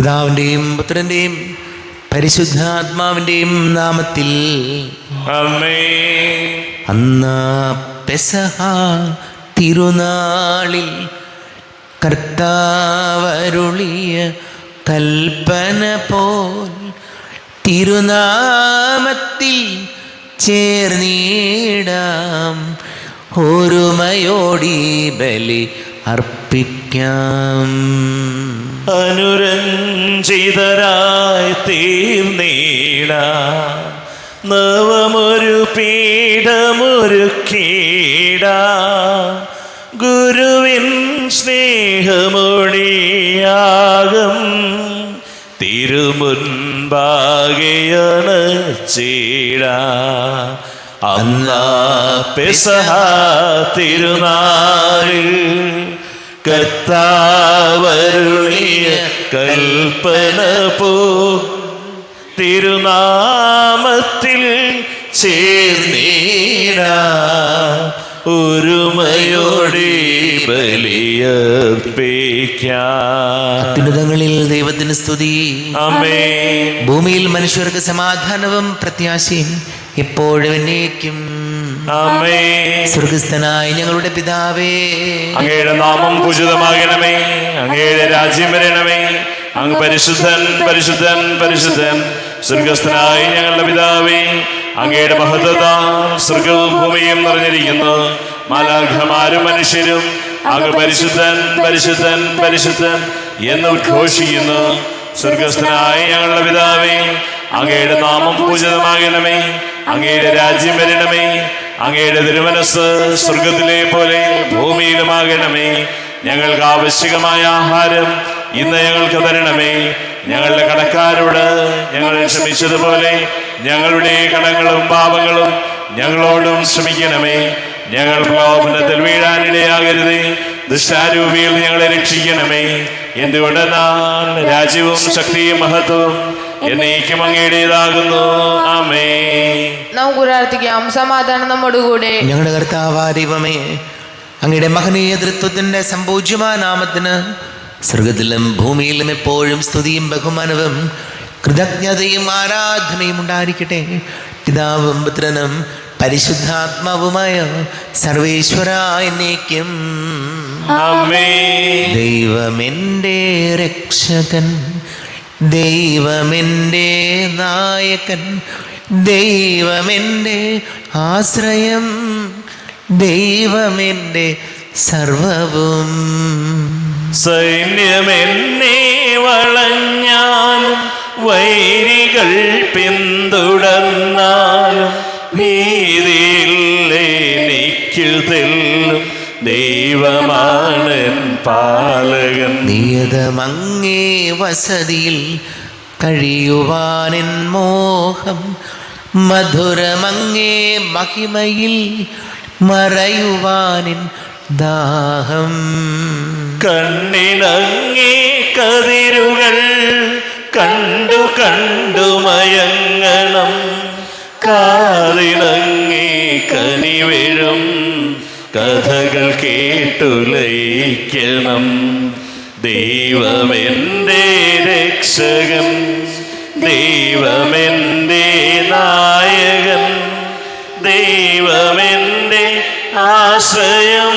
പിതാവിൻ്റെയും പുത്രൻ്റെയും പരിശുദ്ധാത്മാവിൻ്റെയും നാമത്തിൽ ആമേൻ. അന്ന് പെസഹ തിരുനാളിൽ കർത്താവരുളിയ കൽപ്പന പോൽ തിരുനാമത്തിൽ ചേർന്നിടാം, ഒരുമയോടി ബലി അർപ്പിക്കാം. അനുരഞ്ജിതരായി തീർന്നീടാം, നവമൊരു പീഠമൊരുക്കീടാം, ഗുരുവിൻ സ്നേഹമൊഴിയാകം തിരുമുൻപാകെയണച്ചിടാം. അന്നാ പെസഹ തിരുനാളിൽ കർത്താവരുളിയ കൽപ്പന പോ തിരുനാമത്തിൽ ചേർന്നീടാം, ഒരുമയോടെ ബലിയർപ്പിക്കാം. അത്യുന്നതങ്ങളിൽ ദൈവത്തിന് സ്തുതി. ആമേൻ. ഭൂമിയിൽ മനുഷ്യർക്ക് സമാധാനവും പ്രത്യാശയും എപ്പോഴും എന്നേക്കും. ആമേൻ. സ്വർഗസ്ഥനായ ഞങ്ങളുടെ പിതാവേ, അങ്ങയുടെ നാമം പൂജിതമാകണമേ, അങ്ങയുടെ രാജ്യം വരണമേ, അങ്ങ് പരിശുദ്ധൻ പരിശുദ്ധൻ പരിശുദ്ധൻ. സ്വർഗസ്ഥനായ ഞങ്ങളുടെ പിതാവേ, അങ്ങയുടെ മഹത്വത സ്വർഗവും ഭൂമിയും നിറഞ്ഞിരിക്കുന്നു. മാലാഖമാരും മനുഷ്യരും അങ്ങ് പരിശുദ്ധൻ പരിശുദ്ധൻ പരിശുദ്ധൻ എന്ന് ഉദ്ഘോഷിക്കുന്നു. സ്വർഗസ്ഥനായ ഞങ്ങളുടെ പിതാവേ, അങ്ങയുടെ നാമം പൂജിതമാകണമേ, അങ്ങയുടെ രാജ്യം വരണമേ, അങ്ങയുടെ തിരുമനസ്സ് സ്വർഗത്തിലെ പോലെ ഭൂമിയിലുമാകണമേ. ഞങ്ങൾക്ക് ആവശ്യമായ ആഹാരം ഇന്ന് ഞങ്ങൾക്ക് തരണമേ. ഞങ്ങളുടെ കടക്കാരോട് ഞങ്ങൾ ക്ഷമിച്ചതുപോലെ ഞങ്ങളുടെ കടങ്ങളും പാപങ്ങളും ഞങ്ങളോടും ക്ഷമിക്കണമേ. ഞങ്ങൾ പ്രലോഭനത്തിൽ വീഴാനിടയാകരുതേ, ദുഷ്ടാരൂപിയിൽ ഞങ്ങളെ രക്ഷിക്കണമേ. എന്തുകൊണ്ടെന്നാൽ രാജ്യവും ശക്തിയും മഹത്വവും എന്നേക്കും അങ്ങയുടേതാകുന്നു. ആമേൻ. നമുക്ക് പ്രാർത്ഥിക്കാം. സമാധാനം നമ്മോടുകൂടെ. ഞങ്ങളുടെ കർത്താവായ ദൈവമേ, അങ്ങയുടെ മഹനീയ തൃത്വത്തിൻ്റെ സമ്പൂജ്യമായ നാമത്തിന് സ്വർഗത്തിലും ഭൂമിയിലും എപ്പോഴും സ്തുതിയും ബഹുമാനവും കൃതജ്ഞതയും ആരാധനയും ഉണ്ടായിരിക്കട്ടെ. പിതാവും പുത്രനും പരിശുദ്ധാത്മാവുമായ സർവേശ്വരായ എന്നേക്കും. ആമേൻ. ദൈവമെൻ്റെ രക്ഷകൻ, ദൈവമെൻ്റെ നായകൻ, ദൈവമെൻ്റെ ആശ്രയം, ദൈവമെൻ്റെ സർവവും. സൈന്യമെന്നെ വളഞ്ഞാലും വൈരികൾ പിന്തുടർന്നാലും ഭീതിയിൽ എനിക്കു തെല്ലും ദൈവമാണൻ പാലകൻ. നിയതമങ്ങേ വസതിയിൽ കഴിയുവാനെൻ മോഹം, മധുരമങ്ങേ മഹിമയിൽ മറയുവാനെൻ ദാഹം. കണ്ണിനങ്ങേ കതിരുകൾ കണ്ടു കണ്ടു മയങ്ങണം, കാതിനങ്ങേ കനിവെഴും കഥകൾ കേട്ടു ലയിക്കണം. ദൈവമെൻ്റെ രക്ഷകൻ, ദൈവമെൻ്റെ നായകൻ, ദൈവമെൻ്റെ ആശ്രയം,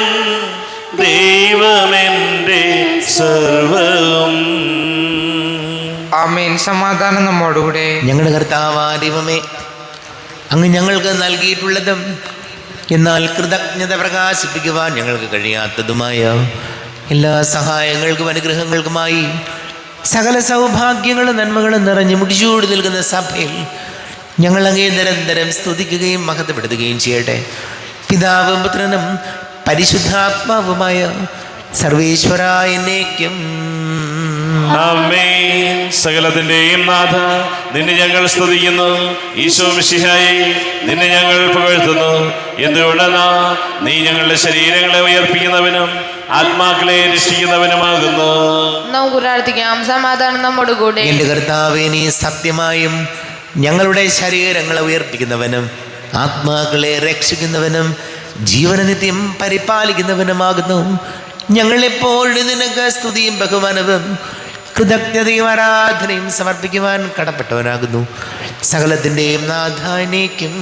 ദൈവമെൻ്റെ സർവവും. ആമേൻ. സമാധാനം നമ്മോടുകൂടെ. ഞങ്ങളുടെ കർത്താവായ ദൈവമേ, അങ്ങ് ഞങ്ങൾക്ക് നൽകിയിട്ടുള്ളതും എന്നാൽ കൃതജ്ഞത പ്രകാശിപ്പിക്കുവാൻ ഞങ്ങൾക്ക് കഴിയാത്തതുമായ എല്ലാ സഹായങ്ങൾക്കും അനുഗ്രഹങ്ങൾക്കുമായി സകല സൗഭാഗ്യങ്ങളും നന്മകളും നിറഞ്ഞു മുടിച്ചൂടി നിൽക്കുന്ന സഭയിൽ ഞങ്ങൾ അങ്ങേ നിരന്തരം സ്തുതിക്കുകയും മഹത്വപ്പെടുത്തുകയും ചെയ്യട്ടെ. പിതാവും പുത്രനും പരിശുദ്ധാത്മാവുമായ സർവേശ്വരായ എന്നേക്കും. ആമേൻ. സകലത്തിന്റെയും നാഥ, നിന്നെ ഞങ്ങൾ സ്തുതിക്കുന്നു. ഈശോ മിശിഹായേ, നിന്നെ ഞങ്ങൾ പുകഴ്ത്തുന്നു. എന്തുകൊണ്ടെന്നാ നീ ഞങ്ങളുടെ ശരീരങ്ങളെ ഉയർപ്പിക്കുന്നവനും ആത്മാക്കളെ രക്ഷിക്കുന്നവനുമാകുന്നു. നമുക്ക് പ്രാർത്ഥിക്കാം. സമാധാനം നമ്മോടുകൂടെ. എൻ്റെ കർത്താവേ, നീ സത്യമായും ഞങ്ങളുടെ ശരീരങ്ങളെ ഉയർപ്പിക്കുന്നവനും ആത്മാക്കളെ രക്ഷിക്കുന്നവനും ജീവനനിത്യം പരിപാലിക്കുന്നവനുമാകുന്നു. ഞങ്ങളെപ്പോഴും നിനക്ക് സ്തുതിയും ബഹുമാനവും കൃതജ്ഞതയും ആരാധനയും സമർപ്പിക്കുവാൻ കടപ്പെട്ടവനാകുന്നു. സകലത്തിൻ്റെയും നാഥാനേക്കും.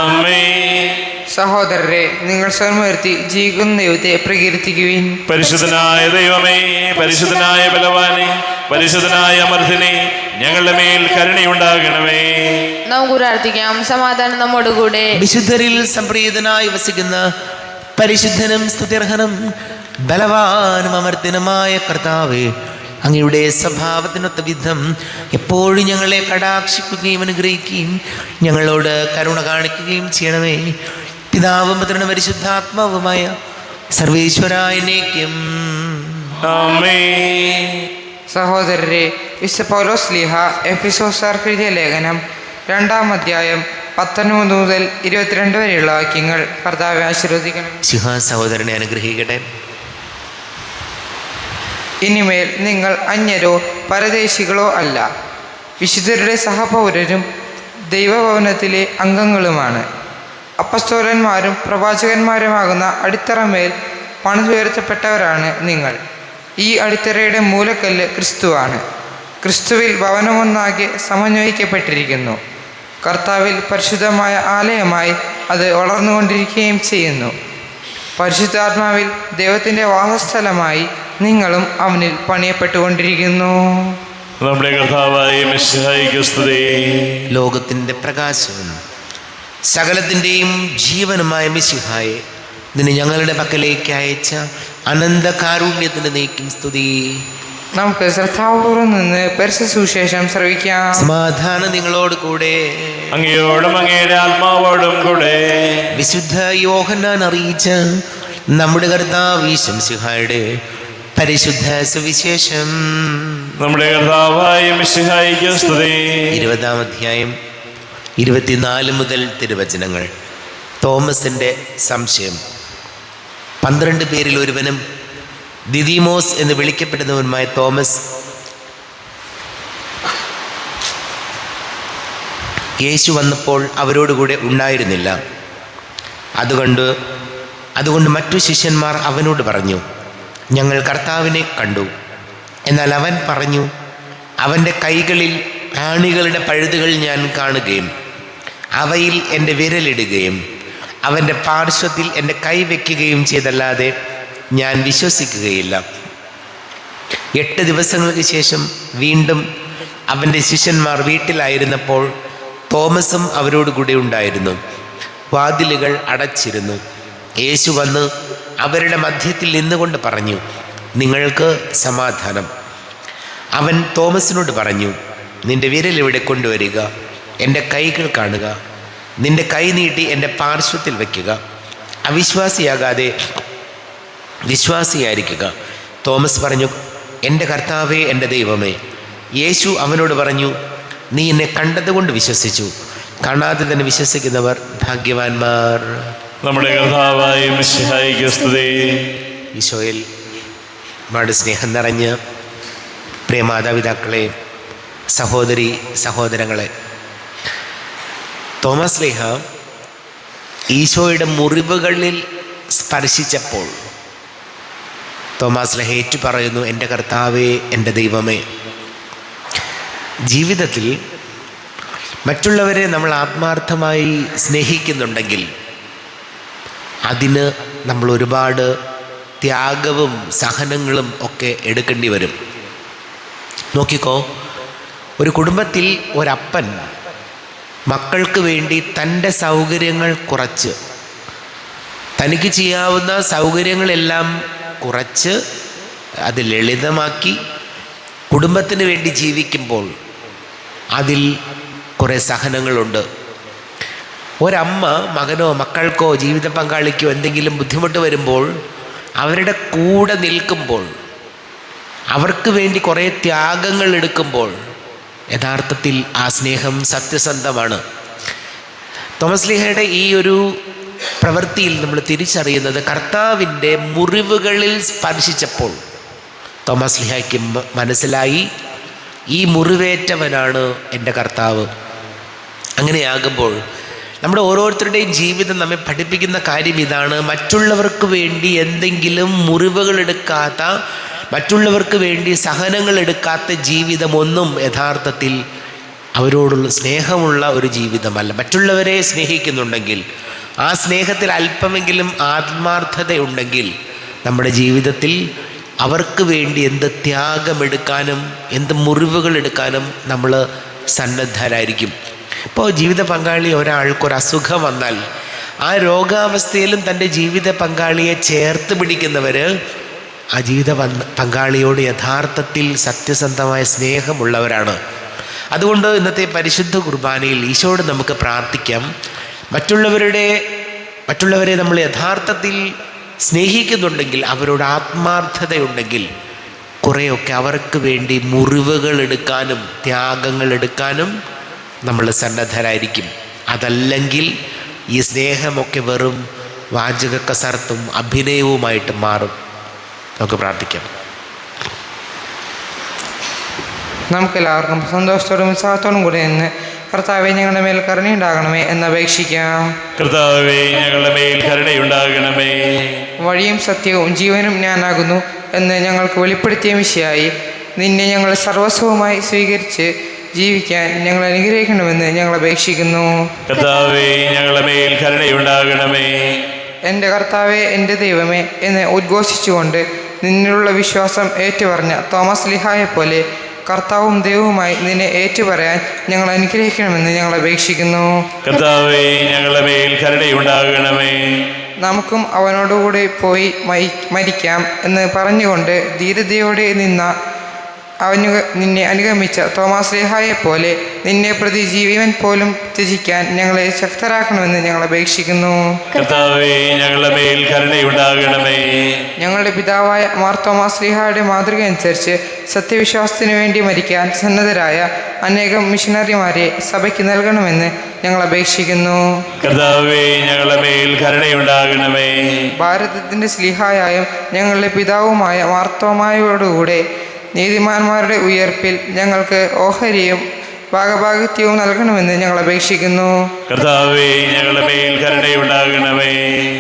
ആമേൻ. സഹോദരരെ, നിങ്ങൾ സ്വയമുയർത്തി ജീവിക്കുന്ന ദൈവത്തെ പ്രകീർത്തിക്കുവിൻ. പരിശുദ്ധനായ ദൈവമേ, പരിശുദ്ധനായ ബലവാനെ, പരിശുദ്ധനായ അമർത്തിനെ, ഞങ്ങളുടെ മേൽ കരുണയുണ്ടാകണമേ. നമുക്ക് പ്രാർത്ഥിക്കാം. സമാധാനം നമ്മോടുകൂടെ. വിശുദ്ധരിൽ സംപ്രീതനായി വസിക്കുന്ന പരിശുദ്ധനും സ്തുത്യർഹനും ബലവാനും അമർത്തിനുമായ കർത്താവേ, അങ്ങയുടെ സ്വഭാവത്തിനൊത്ത വിധം എപ്പോഴും ഞങ്ങളെ കടാക്ഷിക്കുകയും അനുഗ്രഹിക്കുകയും ഞങ്ങളോട് കരുണ കാണിക്കുകയും ചെയ്യണമേ. പിതാവും പുത്രനും പരിശുദ്ധാത്മാവുമായ സർവേശ്വരായനേക്കും. ആമേൻ. സഹോദരരെ, വിശുദ്ധ പൗലോസ് ശ്ലീഹ എഫെസോസ്യർക്ക് എഴുതിയ ലേഖനം 2-ാം അധ്യായം 19 മുതൽ 22 വരെയുള്ള വാക്യങ്ങൾ കർത്താവെ ആശീർവദിക്കണം. സഹോദരനെ അനുഗ്രഹിക്കട്ടെ. ഇനിമേൽ നിങ്ങൾ അന്യരോ പരദേശികളോ അല്ല, വിശുദ്ധരുടെ സഹപൗരരും ദൈവഭവനത്തിലെ അംഗങ്ങളുമാണ്. അപ്പസ്തോലന്മാരും പ്രവാചകന്മാരുമാകുന്ന അടിത്തറമേൽ പണിതുയർത്തപ്പെട്ടവരാണ് നിങ്ങൾ. ഈ അടിത്തറയുടെ മൂലക്കല്ല് ക്രിസ്തുവാണ്. ക്രിസ്തുവിൽ ഭവനമൊന്നാകെ സമന്വയിക്കപ്പെട്ടിരിക്കുന്നു. കർത്താവിൽ പരിശുദ്ധമായ ആലയമായി അത് വളർന്നുകൊണ്ടിരിക്കുകയും ചെയ്യുന്നു. പരിശുദ്ധാത്മാവിൽ ദൈവത്തിൻ്റെ വാസസ്ഥലമായി നിങ്ങളും അവനിൽ പണിയപ്പെട്ടുകൊണ്ടിരിക്കുന്നു. നമ്മുടെ കർത്താവായ മിശിഹായിക്ക് സ്തുതി. ലോകത്തിൻ്റെ പ്രകാശവും സകലത്തിൻ്റെയും ജീവനുമായ മിശിഹായെ, നിന്നെ ഞങ്ങളുടെ പക്കലേക്ക് അയച്ച അനന്ത കാരുണ്യത്തിന് നീക്കും സ്തുതി. നമുക്ക് ശ്രദ്ധാപൂർവം നിന്ന് പരിശുദ്ധ സുവിശേഷം ശ്രവിക്കാം. സമാധാനം നിങ്ങളോട് കൂടെ. അങ്ങയോടും അങ്ങയുടെ ആത്മാവോടും കൂടെ. വിശുദ്ധ യോഹന്നാൻ അറിയിച്ച നമ്മുടെ കർത്താവ് ഈശോ മിശിഹായുടെ പരിശുദ്ധ സുവിശേഷം. നമ്മുടെ കർത്താവായ മിശിഹായിക്ക് സ്തുതി. 20-ാം അധ്യായം 24 മുതൽ തിരുവചനങ്ങൾ. തോമസിൻ്റെ സംശയം. 12 പേരിൽ ഒരുവനും ദിദിമോസ് എന്ന് വിളിക്കപ്പെടുന്നവനുമായ തോമസ് യേശു വന്നപ്പോൾ അവരോടുകൂടെ ഉണ്ടായിരുന്നില്ല. അതുകൊണ്ട് മറ്റു ശിഷ്യന്മാർ അവനോട് പറഞ്ഞു, ഞങ്ങൾ കർത്താവിനെ കണ്ടു. എന്നാൽ അവൻ പറഞ്ഞു, അവൻ്റെ കൈകളിൽ ആണികളുടെ പഴുതുകൾ ഞാൻ കാണുകയും അവയിൽ എൻ്റെ വിരലിടുകയും അവൻ്റെ പാർശ്വത്തിൽ എൻ്റെ കൈ വയ്ക്കുകയും ചെയ്തല്ലാതെ ഞാൻ വിശ്വസിക്കുകയില്ല. 8 ദിവസങ്ങൾക്ക് ശേഷം വീണ്ടും അവൻ്റെ ശിഷ്യന്മാർ വീട്ടിലായിരുന്നപ്പോൾ തോമസും അവരോടുകൂടി ഉണ്ടായിരുന്നു. വാതിലുകൾ അടച്ചിരുന്നു. യേശു വന്ന് അവരുടെ മധ്യത്തിൽ നിന്നുകൊണ്ട് പറഞ്ഞു, നിങ്ങൾക്ക് സമാധാനം. അവൻ തോമസിനോട് പറഞ്ഞു, നിന്റെ വിരൽ ഇവിടെ കൊണ്ടുവരിക, എൻ്റെ കൈകൾ കാണുക. നിന്റെ കൈ നീട്ടി എൻ്റെ പാർശ്വത്തിൽ വയ്ക്കുക. അവിശ്വാസിയാകാതെ വിശ്വാസിയായിരിക്കുക. തോമസ് പറഞ്ഞു, എൻ്റെ കർത്താവേ, എൻ്റെ ദൈവമേ. യേശു അവനോട് പറഞ്ഞു, നീ എന്നെ കണ്ടതുകൊണ്ട് വിശ്വസിച്ചു. കാണാതെ തന്നെ വിശ്വസിക്കുന്നവർ ഭാഗ്യവാന്മാർ. നമ്മുടെ കർത്താവായ മിശിഹായിക്ക് സ്തുതി. ഈശോയിൽ ഒരുപാട് സ്നേഹം നിറഞ്ഞ് പ്രിയ മാതാപിതാക്കളെ, സഹോദരി സഹോദരങ്ങളെ, തോമസ് ശ്ലീഹ ഈശോയുടെ മുറിവുകളിൽ സ്പർശിച്ചപ്പോൾ തോമസ് ശ്ലീഹ ഏറ്റു പറയുന്നു, എൻ്റെ കർത്താവേ, എൻ്റെ ദൈവമേ. ജീവിതത്തിൽ മറ്റുള്ളവരെ നമ്മൾ ആത്മാർത്ഥമായി സ്നേഹിക്കുന്നുണ്ടെങ്കിൽ അതിന് നമ്മൾ ഒരുപാട് ത്യാഗവും സഹനങ്ങളും ഒക്കെ എടുക്കേണ്ടി വരും. നോക്കിക്കോ, ഒരു കുടുംബത്തിൽ ഒരപ്പൻ മക്കൾക്ക് വേണ്ടി തൻ്റെ സൗകര്യങ്ങൾ കുറച്ച്, തനിക്ക് ചെയ്യാവുന്ന സൗകര്യങ്ങളെല്ലാം കുറച്ച് അത് ലളിതമാക്കി കുടുംബത്തിന് വേണ്ടി ജീവിക്കുമ്പോൾ അതിൽ കുറേ സഹനങ്ങളുണ്ട്. ഒരമ്മ മകനോ മക്കൾക്കോ ജീവിത പങ്കാളിക്കോ എന്തെങ്കിലും ബുദ്ധിമുട്ട് വരുമ്പോൾ അവരുടെ കൂടെ നിൽക്കുമ്പോൾ, അവർക്ക് വേണ്ടി കുറേ ത്യാഗങ്ങൾ എടുക്കുമ്പോൾ യഥാർത്ഥത്തിൽ ആ സ്നേഹം സത്യസന്ധമാണ്. തോമസ് ശ്ലീഹയുടെ ഈ ഒരു പ്രവൃത്തിയിൽ നമ്മൾ തിരിച്ചറിയുന്നത്, കർത്താവിൻ്റെ മുറിവുകളിൽ സ്പർശിച്ചപ്പോൾ തോമസ് ശ്ലീഹയ്ക്ക് മനസ്സിലായി, ഈ മുറിവേറ്റവനാണ് എൻ്റെ കർത്താവ്. അങ്ങനെയാകുമ്പോൾ നമ്മുടെ ഓരോരുത്തരുടെയും ജീവിതം നമ്മെ പഠിപ്പിക്കുന്ന കാര്യം ഇതാണ്: മറ്റുള്ളവർക്ക് വേണ്ടി എന്തെങ്കിലും മുറിവുകൾ എടുക്കാത്ത, മറ്റുള്ളവർക്ക് വേണ്ടി സഹനങ്ങൾ എടുക്കാത്ത ജീവിതമൊന്നും യഥാർത്ഥത്തിൽ അവരോടുള്ള സ്നേഹമുള്ള ഒരു ജീവിതമല്ല. മറ്റുള്ളവരെ സ്നേഹിക്കുന്നുണ്ടെങ്കിൽ, ആ സ്നേഹത്തിൽ അല്പമെങ്കിലും ആത്മാർത്ഥതയുണ്ടെങ്കിൽ നമ്മുടെ ജീവിതത്തിൽ അവർക്ക് വേണ്ടി എന്ത് ത്യാഗമെടുക്കാനും എന്ത് മുറിവുകൾ എടുക്കാനും നമ്മൾ സന്നദ്ധരായിരിക്കും. ഇപ്പോൾ ജീവിത പങ്കാളി ഒരാൾക്കൊരസുഖം വന്നാൽ ആ രോഗാവസ്ഥയിലും തൻ്റെ ജീവിത പങ്കാളിയെ ചേർത്ത് പിടിക്കുന്നവർ ആ ജീവിത പങ്കാളിയോട് യഥാർത്ഥത്തിൽ സത്യസന്ധമായ സ്നേഹമുള്ളവരാണ്. അതുകൊണ്ട് ഇന്നത്തെ പരിശുദ്ധ കുർബാനയിൽ ഈശോയോട് നമുക്ക് പ്രാർത്ഥിക്കാം. മറ്റുള്ളവരെ നമ്മൾ യഥാർത്ഥത്തിൽ സ്നേഹിക്കുന്നുണ്ടെങ്കിൽ, അവരോട് ആത്മാർത്ഥതയുണ്ടെങ്കിൽ, കുറേയൊക്കെ അവർക്ക് വേണ്ടി മുറിവുകൾ എടുക്കാനും ത്യാഗങ്ങൾ എടുക്കാനും നമ്മൾ സന്നദ്ധരായിരിക്കും. അതല്ലെങ്കിൽ ഈ സ്നേഹമൊക്കെ വെറും വാചക കസർത്തും അഭിനയവുമായിട്ട് മാറും. നമുക്ക് പ്രാർത്ഥിക്കാം. നമുക്കെല്ലാവർക്കും സന്തോഷത്തോടും ഉത്സാഹത്തോടും കൂടി നിന്ന് കർത്താവെ ഞങ്ങളുടെ മേൽ കരുണയുണ്ടാകണമേ എന്നപേക്ഷിക്കാം. കർത്താവേ, ഞങ്ങളുടെ മേൽ കരുണയുണ്ടാകണമേ. വഴിയും സത്യവും ജീവനും ഞാനാകുന്നു എന്ന് ഞങ്ങൾക്ക് വെളിപ്പെടുത്തിയ മിശിഹായി, നിന്നെ ഞങ്ങൾ സർവസ്വവുമായി സ്വീകരിച്ച് ജീവിക്കാൻ ഞങ്ങൾ അനുഗ്രഹിക്കണമെന്ന് ഞങ്ങൾ അപേക്ഷിക്കുന്നു. കർത്താവേ, ഞങ്ങളുടെ മേൽ കരുണയുണ്ടാകണമേ. എൻ്റെ കർത്താവെ, എൻ്റെ ദൈവമേ എന്ന് ഉദ്ഘോഷിച്ചുകൊണ്ട് നിന്നിലുള്ള വിശ്വാസം ഏറ്റുപറഞ്ഞ തോമസ് ലിഹായെ പോലെ കർത്താവും ദൈവവുമായി നിന്നെ ഏറ്റുപറയാൻ ഞങ്ങൾ അനുഗ്രഹിക്കണമെന്ന് ഞങ്ങൾ അപേക്ഷിക്കുന്നു. കർത്താവേ, ഞങ്ങളുടെ മേൽ കരുണയുണ്ടാകണമേ. നമുക്കും അവനോടുകൂടി പോയി മരിക്കാം എന്ന് പറഞ്ഞുകൊണ്ട് ധീരതയോടെ നിന്നെ അനുഗമിച്ച തോമസ് ലേഹായെ പോലെ നിന്നെ പ്രതി ജീവൻ പോലും ത്യജിക്കാൻ ഞങ്ങളെ ശക്തരാക്കണമെന്ന് ഞങ്ങൾ അപേക്ഷിക്കുന്നു. കർത്താവേ, ഞങ്ങളുടെ മേൽ കരുണയുണ്ടാകണമേ. ഞങ്ങളുടെ പിതാവായ മാർ തോമസ് ലേഹായുടെ മാതൃക അനുസരിച്ച് സത്യവിശ്വാസത്തിനു വേണ്ടി മരിക്കാൻ സന്നദ്ധരായ അനേകം മിഷനറിമാരെ സഭയ്ക്ക് നൽകണമെന്ന് ഞങ്ങൾ അപേക്ഷിക്കുന്നു. കർത്താവേ, ഞങ്ങളുടെ മേൽ കരുണയുണ്ടാകണമേ. ഭാരതത്തിൻ്റെ സ്ലീഹായായും ഞങ്ങളുടെ പിതാവുമായ മാർത്തോമായോടുകൂടെ നീതിമാന്മാരുടെ ഉയർപ്പിൽ ഞങ്ങൾക്ക് ഓഹരിയും ഭാഗഭാഗിത്യവും നൽകണമെന്ന് ഞങ്ങൾ അപേക്ഷിക്കുന്നു. കർത്താവേ, ഞങ്ങളുടെ മേൽ കരുണയുണ്ടാകണമേ.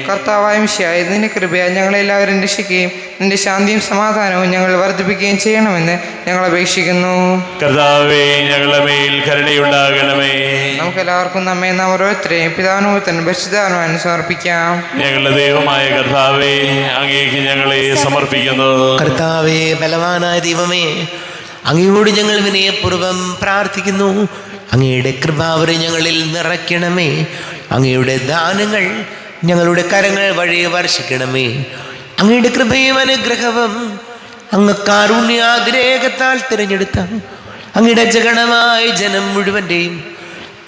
കർത്താവായ മിശിഹായേ, നിന്റെ കൃപയാൽ ഞങ്ങളെല്ലാവരും രക്ഷിക്കുകയും നിന്റെ ശാന്തിയും സമാധാനവും ഞങ്ങൾ വർദ്ധിപ്പിക്കുകയും ചെയ്യണമെന്ന് ഞങ്ങൾ അപേക്ഷിക്കുന്നു. കർത്താവേ, ഞങ്ങളുടെ മേൽ കരുണയുണ്ടാകണമേ. നമുക്കെല്ലാവർക്കും നമ്മെ നാം ഓരോരുത്തരെയും പിതാവിനും പരിശുദ്ധാത്മാവിനും സമർപ്പിക്കാം. ഞങ്ങളുടെ ദൈവമായ കർത്താവേ, അങ്ങേക്ക് ഞങ്ങളെ സമർപ്പിക്കുന്നു. കർത്താവേ, ബലവാനായ ദൈവമേ, അങ്ങയോട് ഞങ്ങൾ വിനയപൂർവ്വം പ്രാർത്ഥിക്കുന്നു. അങ്ങയുടെ കൃപാവരെ ഞങ്ങളിൽ നിറയ്ക്കണമേ. അങ്ങയുടെ ദാനങ്ങൾ ഞങ്ങളുടെ കരങ്ങൾ വഴി വർഷിക്കണമേ. അങ്ങയുടെ കൃപയും അനുഗ്രഹവും അങ്ങ് കാരുണ്യാതിരേകത്താൽ തിരഞ്ഞെടുത്ത അങ്ങയുടെ ജഗണമായ ജനം മുഴുവൻ്റെയും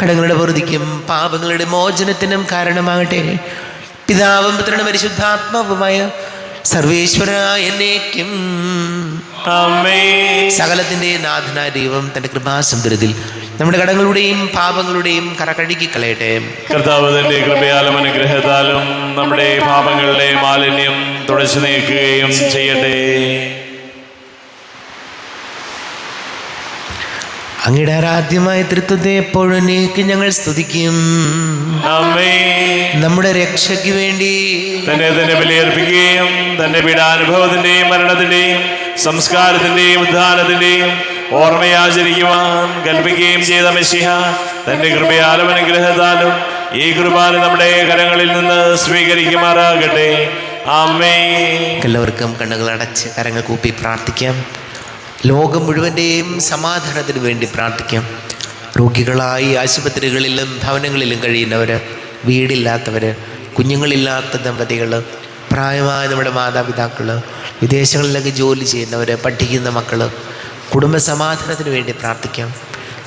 കടങ്ങളുടെ പൊറുതിക്കും പാപങ്ങളുടെ മോചനത്തിനും കാരണമാകട്ടെ. പിതാവും പുത്രനും പരിശുദ്ധാത്മാവുമായ സർവേശ്വരായ എന്നേക്കും ആമേൻ. സകലത്തിൻ്റെ നാഥനായ ദൈവം തൻ്റെ കൃപാസമുദ്രത്തിൽ നമ്മുടെ കടങ്ങളുടെയും പാപങ്ങളുടെയും കറ കഴുകി കളയട്ടെ. കർത്താവ് തന്റെ കൃപയാലും അനുഗ്രഹത്താലും നമ്മുടെ പാപങ്ങളുടെ മാലിന്യം തുടച്ചു നീക്കുകയും ചെയ്യട്ടെ. അങ്ങയുടെ ആരാധ്യമായ തൃത്വത്തെ എപ്പോഴും ഞങ്ങൾ സ്തുതിക്കും. ആമേൻ. നമ്മുടെ രക്ഷയ്ക്ക് വേണ്ടി തന്നെ ബലിയർപ്പിക്കുകയും തന്റെ പീഡാനുഭവത്തിന്റെയും മരണത്തിന്റെയും സംസ്കാരത്തിന്റെയും ഉദ്ധാനത്തിന്റെയും ഓർമ്മയാചരിക്കുവാൻ കൽപ്പിക്കുകയും ചെയ്ത മെസ്സിഹ തന്റെ കൃപയാലും അനുഗ്രഹത്താലും ഈ കുർബാന നമ്മുടെ കരങ്ങളിൽ നിന്ന് സ്വീകരിക്കുമാറാകട്ടെ. ആമേൻ. എല്ലാവർക്കും കണ്ണുകൾ അടച്ച് കരങ്ങൾ കൂപ്പി പ്രാർത്ഥിക്കാം. ലോകം മുഴുവൻ്റെയും സമാധാനത്തിന് വേണ്ടി പ്രാർത്ഥിക്കാം. രോഗികളായി ആശുപത്രികളിലും ഭവനങ്ങളിലും കഴിയുന്നവർ, വീടില്ലാത്തവർ, കുഞ്ഞുങ്ങളില്ലാത്ത ദമ്പതികൾ, പ്രായമായ നമ്മുടെ മാതാപിതാക്കൾ, വിദേശങ്ങളിലൊക്കെ ജോലി ചെയ്യുന്നവർ, പഠിക്കുന്ന മക്കൾ, കുടുംബ സമാധാനത്തിന് വേണ്ടി പ്രാർത്ഥിക്കാം.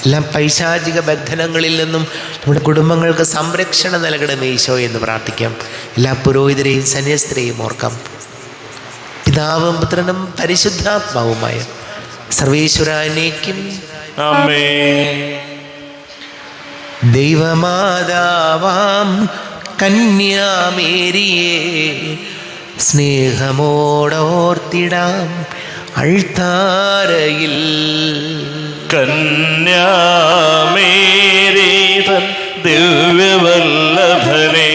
എല്ലാ പൈശാചിക ബന്ധനങ്ങളിൽ നിന്നും നമ്മുടെ കുടുംബങ്ങൾക്ക് സംരക്ഷണം നൽകണമേ ഈശോ എന്ന് പ്രാർത്ഥിക്കാം. എല്ലാ പുരോഹിതരെയും സന്യസ്തരെയും ഓർക്കാം. പിതാവും പുത്രനും പരിശുദ്ധാത്മാവുമായ സർവേശ്വരനേക്കും ആമേൻ. ദൈവമാതാവാം കന്യാമേരിയെ സ്നേഹമോടോർത്തിടാം അൾത്താരയിൽ. കന്യാമേരി തൻ ദിവ്യവല്ലഭനെ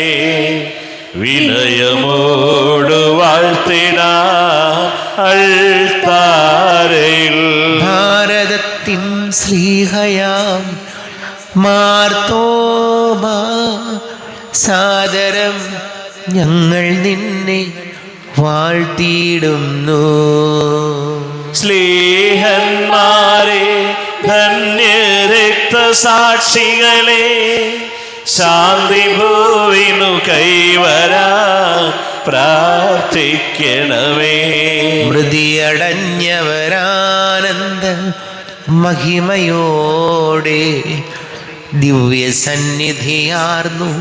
വിനയമോട് വാഴ്ത്തിടാം അൾത്താരയിൽ. ഭാരതത്തിൻ ശ്ലീഹയാം മാർത്തോമാ സാദരം ഞങ്ങൾ നിന്നെ വാഴ്ത്തിയിടുന്നു. സ്ലീഹന്മാരെ ധന്യരക്തസാക്ഷികളെ ശാന്തി ഭൂവിനു കൈവരാ പ്രാർത്ഥിക്കണമേ. മൃതിയടഞ്ഞവരാനന്ദ മഹിമയോടെ ദിവ്യ സന്നിധിയാർന്നു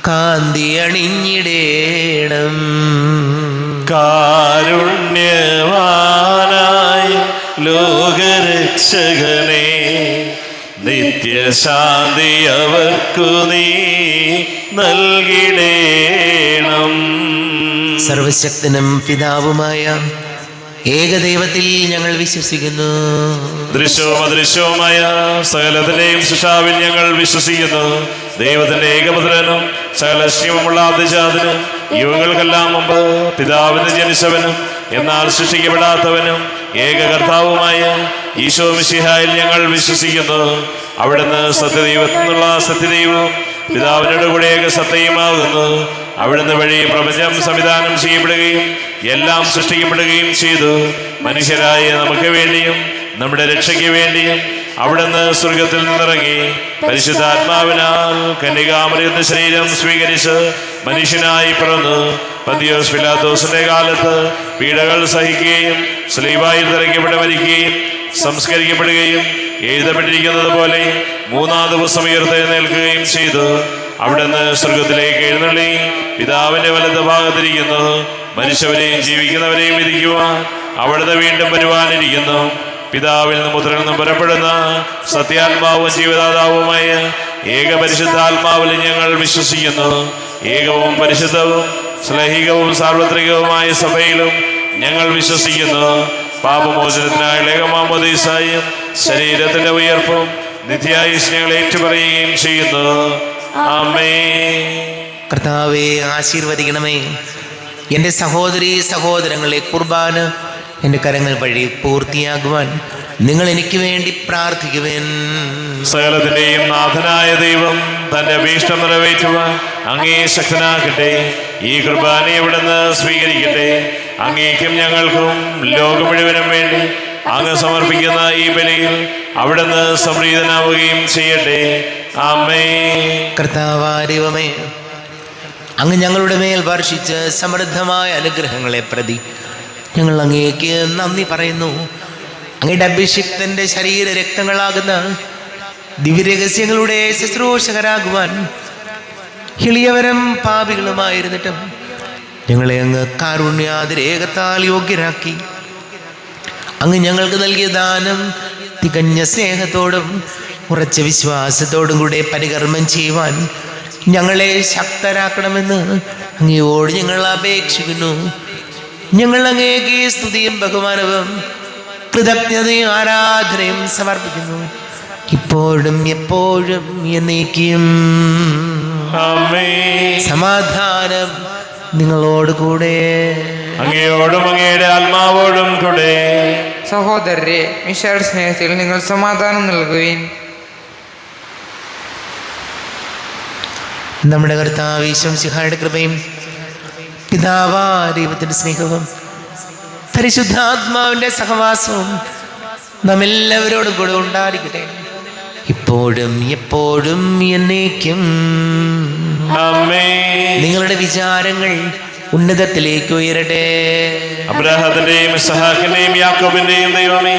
കാന്തി അണിഞ്ഞിടേണം. കാരുണ്യവാനായ ലോകരക്ഷകനെ നിത്യശാന്തി അവർക്കു നീ നൽകിടേണം. സർവശക്തനും പിതാവുമായ ഏകദൈവത്തിൽ ഞങ്ങൾ വിശ്വസിക്കുന്നു. ദൃശ്യവും അദൃശ്യവുമായ സകലത്തിന്റെയും സൃഷ്ടാവിൽ ഞങ്ങൾ വിശ്വസിക്കുന്നു. ദൈവത്തിന്റെ ഏകപുത്രനും സകല ശിവമുള്ള അതിജാതനും യുവങ്ങൾക്കെല്ലാം മുമ്പ് പിതാവിന് ജനിച്ചവനും എന്നാൽ സൃഷ്ടിക്കപ്പെടാത്തവനും ഏക കർത്താവുമായ ഈശോ മിശിഹായിൽ ഞങ്ങൾ വിശ്വസിക്കുന്നു. അവിടുന്ന് സത്യദൈവത്തിൽ നിന്നുള്ള സത്യദൈവവും പിതാവിനോട് കൂടെ ഏക സത്യമാകുന്നു. അവിടുന്ന് വഴി പ്രപഞ്ചം സംവിധാനം ചെയ്യപ്പെടുകയും എല്ലാം സൃഷ്ടിക്കപ്പെടുകയും ചെയ്തു. മനുഷ്യരായ നമുക്ക് വേണ്ടിയും നമ്മുടെ രക്ഷയ്ക്ക് വേണ്ടിയും അവിടുന്ന് സ്വർഗത്തിൽ നിന്നിറങ്ങി പരിശുദ്ധാത്മാവിനാൽ കന്യകാമറിയത്തിന്റെ ശരീരം സ്വീകരിച്ച് മനുഷ്യനായി പിറന്നു. പന്തിയോസ് പിലാത്തോസിന്റെ കാലത്ത് പീഡകൾ സഹിക്കുകയും സ്ലീബായിൽ തറയ്ക്കപ്പെട്ട് മരിക്കുകയും സംസ്കരിക്കപ്പെടുകയും എഴുതപ്പെട്ടിരിക്കുന്നത് പോലെ മൂന്നാം ദിവസം ഉയർത്തെഴുന്നേൽക്കുകയും ചെയ്തു. അവിടുന്ന് സ്വർഗത്തിലേക്ക് എഴുന്നള്ളി പിതാവിന്റെ വലത് ഭാഗത്തിരിക്കുന്നു. മരിച്ചവരെയും ജീവിക്കുന്നവരെയും വിധിക്കുവാൻ അവിടുന്ന് വീണ്ടും വരുവാനിരിക്കുന്നു. പിതാവിൽ നിന്നും പുത്രനിൽ നിന്നും പുറപ്പെടുന്ന സത്യാത്മാവും ജീവദാതാവുമായ ഏക പരിശുദ്ധാത്മാവിൽ ഞങ്ങൾ വിശ്വസിക്കുന്നു. ഏകവും പരിശുദ്ധവും ശ്ലൈഹികവും സാർവത്രികവുമായ സഭയിലും ഞങ്ങൾ വിശ്വസിക്കുന്നു. പാപമോചനത്തിനായ ഏകമാമോദീസായും ശരീരത്തിന്റെ ഉയർപ്പും നിത്യായുസ് ഞങ്ങൾ ഏറ്റുപറയുകയും ചെയ്യുന്നു. ആമേൻ. കർത്താവെ ആശീർവദിക്കണമേ. എൻ്റെ സഹോദരീ സഹോദരങ്ങളെ കുർബാന എൻ്റെ കരങ്ങൾ വഴി പൂർത്തിയാകുവാൻ നിങ്ങൾ എനിക്ക് വേണ്ടി പ്രാർത്ഥിക്കുവേൻ. സകലത്തിന്റെയും നാഥനായ ദൈവം തന്റെ അഭീഷ്ടം നിറവേറ്റുവാൻ അങ്ങേ ശക്തനാക്കട്ടെ. ഈ കുർബാന ഇവിടുന്ന് സ്വീകരിക്കട്ടെ. അങ്ങേക്കും ഞങ്ങൾക്കും ലോകം മുഴുവനും വേണ്ടി അങ്ങ് സമർപ്പിക്കുന്ന ഈ ബലിയിൽ അവിടുന്ന് സംപ്രീതനാവുകയും ചെയ്യട്ടെ. ആമേൻ. കർത്താവായ ദൈവമേ, അങ്ങ് ഞങ്ങളുടെ മേൽ വർഷിച്ച് സമൃദ്ധമായ അനുഗ്രഹങ്ങളെ പ്രതി ഞങ്ങൾ അങ്ങേക്ക് നന്ദി പറയുന്നു. അങ്ങയുടെ അഭിഷിക്തന്റെ ശരീര രക്തങ്ങളാകുന്ന ദിവ്യരഹസ്യങ്ങളുടെ ശുശ്രൂഷകരാകുവാൻ എളിയവരും പാപികളുമായിരുന്നിട്ടും ഞങ്ങളെ അങ്ങ് കാരുണ്യാതിരേകത്താൽ യോഗ്യരാക്കി. അങ്ങ് ഞങ്ങൾക്ക് നൽകിയ ദാനം തികഞ്ഞ സ്നേഹത്തോടും ഉറച്ച വിശ്വാസത്തോടും കൂടെ പരികർമ്മം ചെയ്യുവാൻ ഞങ്ങളെ ശക്തരാക്കണമെന്ന് അങ്ങയോട് ഞങ്ങൾ അപേക്ഷിക്കുന്നു. ഞങ്ങൾ അങ്ങേക്ക് സ്തുതിയും ബഹുമാനവും കൃതജ്ഞതയും ആരാധനയും സമർപ്പിക്കുന്നു, ഇപ്പോഴും എപ്പോഴും എന്നേക്കും. ആമേൻ. സമാധാനം നിങ്ങളോട് കൂടെ. അങ്ങയോടും അങ്ങയുടെ ആത്മാവോടും കൂടെ. സഹോദരരെ, മിശിഹായുടെ സ്നേഹത്തിൽ നിങ്ങൾ സമാധാനം നൽകുവിൻ. നമ്മുടെ കർത്താവ് യേശു മിശിഹായുടെ കൃപയും പിതാവായ ദൈവത്തിന്റെ സ്നേഹവും പരിശുദ്ധാത്മാവിന്റെ സഹവാസവും നമ്മെല്ലാവരോടും കൂടെ ഉണ്ടായിരിക്കട്ടെ, ഇപ്പോഴും എപ്പോഴും എന്നേക്കും. ആമേൻ. നിങ്ങളുടെ വിചാരങ്ങൾ ഉന്നതത്തിലേക്ക് ഉയരട്ടെ. അബ്രാഹത്തിന്റെയും ഇസ്ഹാക്കിന്റെയും യാക്കോബിന്റെയും ദൈവമേ,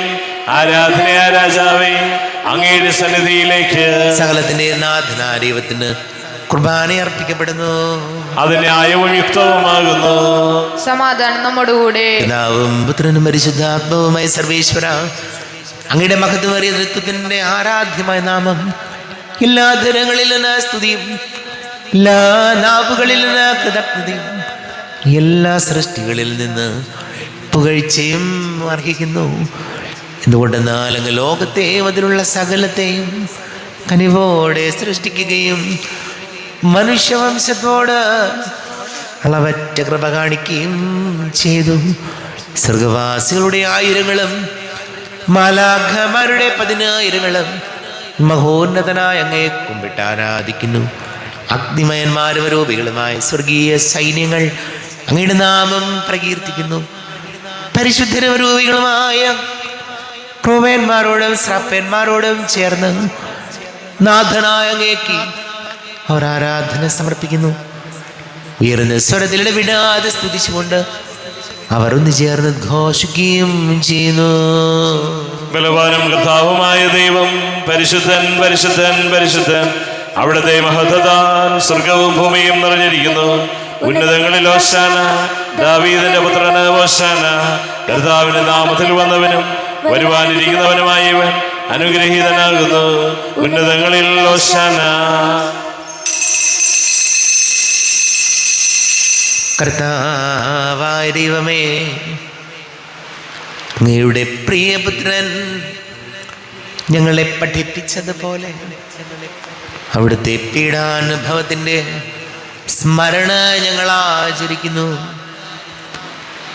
ആരാധനയായ രാജാവേ, അങ്ങയുടെ സന്നിധിയിലേക്ക് സകലത്തിന്റെ നാഥനായ ദൈവത്തിന് കുർബാന അർപ്പിക്കപ്പെടുന്നു. അത് ന്യായവും യുക്തവുമാകുന്നു. സമാധാനം നമ്മോടുകൂടെ. പിതാവും പുത്രനും പരിശുദ്ധാത്മാവുമായ സർവേശ്വര, അങ്ങയുടെ മഹത്വമേറിയ തൃത്വത്തിന്റെ ആരാധ്യമായ നാമം എല്ലാ ധരങ്ങളിൽ നിന്ന് സ്തുതിയും എല്ലാ നാവുകളിൽ നിന്ന് കൃതജ്ഞതയും എല്ലാ സൃഷ്ടികളിൽ നിന്ന് പുകഴ്ചയും അർഹിക്കുന്നു. എന്തുകൊണ്ടെന്നാൽ അങ്ങ് ലോകത്തെയും അതിലുള്ള സകലത്തെയും കനിവോടെ സൃഷ്ടിക്കുകയും മനുഷ്യവംശത്തോട് അളവറ്റ കൃപ കാണിക്കുകയും ചെയ്തു. സ്വർഗവാസികളുടെ ആയിരങ്ങളും മാലാഖമാരുടെ 10,000ങ്ങളും മഹോന്നതനായ അങ്ങയെ കുമ്പിട്ട് ആരാധിക്കുന്നു. അഗ്നിമയന്മാരും രൂപികളുമായ സ്വർഗീയ സൈന്യങ്ങൾ അങ്ങയുടെ നാമം പ്രകീർത്തിക്കുന്നു. പരിശുദ്ധരും രൂപികളുമായ ക്രൂവന്മാരോടും ശ്രാപ്പന്മാരോടും ചേർന്ന് നാഥനായ അങ്ങേക്ക് അവർ ആരാധന സമർപ്പിക്കുന്നു. ഉയർന്ന സ്വരത്തിലൂടെ വിടാതെ സ്തുതിച്ചുകൊണ്ട് അവർ ഒന്ന് ചേർന്ന് ഘോഷിക്കുകയും ചെയ്യുന്നു. ബലവാനും കർത്താവുമായ ദൈവം പരിശുദ്ധൻ പരിശുദ്ധൻ പരിശുദ്ധൻ. അവിടുത്തെ മഹത്വത്താൽ സ്വർഗവും ഭൂമിയും നിറഞ്ഞിരിക്കുന്നു. ഉന്നതങ്ങളിൽ ഓശാന, ദാവീദിന്റെ പുത്രന് ഓശാന. കർത്താവിന്റെ നാമത്തിൽ വന്നവനും വരുവാനിരിക്കുന്നവനുമായ ഇവൻ അനുഗ്രഹീതനാകുന്നു. ഉന്നതങ്ങളിൽ ഓശാന. കർത്താവായ ദൈവമേ, അങ്ങയുടെ പ്രിയപുത്രൻ ഞങ്ങളെ പഠിപ്പിച്ചതുപോലെ അവിടുത്തെ പീഡാനുഭവത്തിൻ്റെ സ്മരണ ഞങ്ങൾ ആചരിക്കുന്നു.